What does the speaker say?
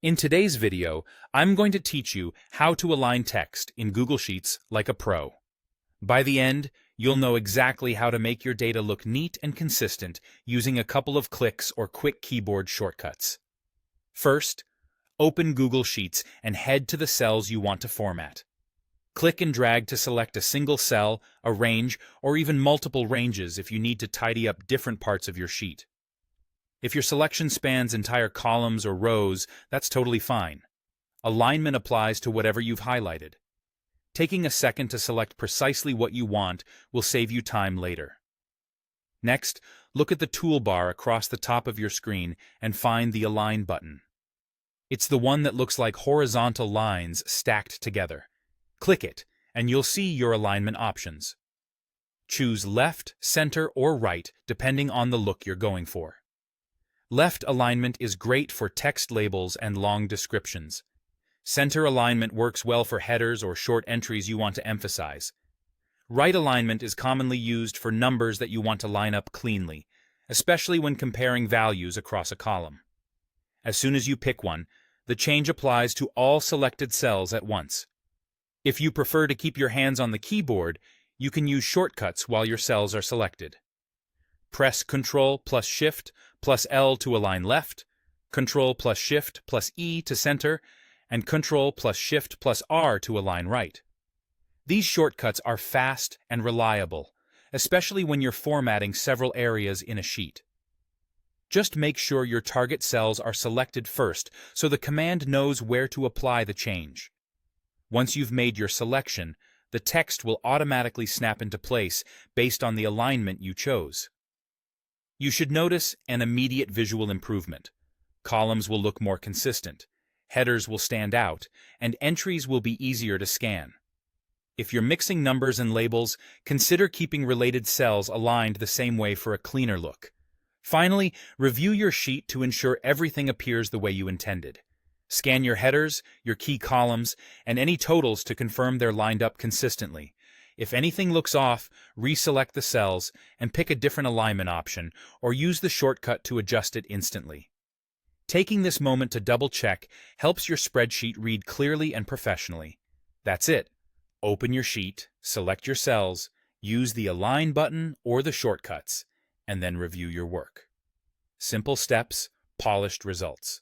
In today's video, I'm going to teach you how to align text in Google Sheets like a pro. By the end, you'll know exactly how to make your data look neat and consistent using a couple of clicks or quick keyboard shortcuts. First, open Google Sheets and head to the cells you want to format. Click and drag to select a single cell, a range, or even multiple ranges if you need to tidy up different parts of your sheet. If your selection spans entire columns or rows, that's totally fine. Alignment applies to whatever you've highlighted. Taking a second to select precisely what you want will save you time later. Next, look at the toolbar across the top of your screen and find the Align button. It's the one that looks like horizontal lines stacked together. Click it, and you'll see your alignment options. Choose left, center, or right, depending on the look you're going for. Left alignment is great for text labels and long descriptions. Center alignment works well for headers or short entries you want to emphasize. Right alignment is commonly used for numbers that you want to line up cleanly, especially when comparing values across a column. As soon as you pick one, the change applies to all selected cells at once. If you prefer to keep your hands on the keyboard, you can use shortcuts while your cells are selected. Press Ctrl plus Shift plus L to align left, Ctrl plus Shift plus E to center, and Ctrl plus Shift plus R to align right. These shortcuts are fast and reliable, especially when you're formatting several areas in a sheet. Just make sure your target cells are selected first so the command knows where to apply the change. Once you've made your selection, the text will automatically snap into place based on the alignment you chose. You should notice an immediate visual improvement. Columns will look more consistent, headers will stand out, and entries will be easier to scan. If you're mixing numbers and labels, consider keeping related cells aligned the same way for a cleaner look. Finally, review your sheet to ensure everything appears the way you intended. Scan your headers, your key columns, and any totals to confirm they're lined up consistently. If anything looks off, reselect the cells and pick a different alignment option, or use the shortcut to adjust it instantly. Taking this moment to double-check helps your spreadsheet read clearly and professionally. That's it. Open your sheet, select your cells, use the Align button or the shortcuts, and then review your work. Simple steps, polished results.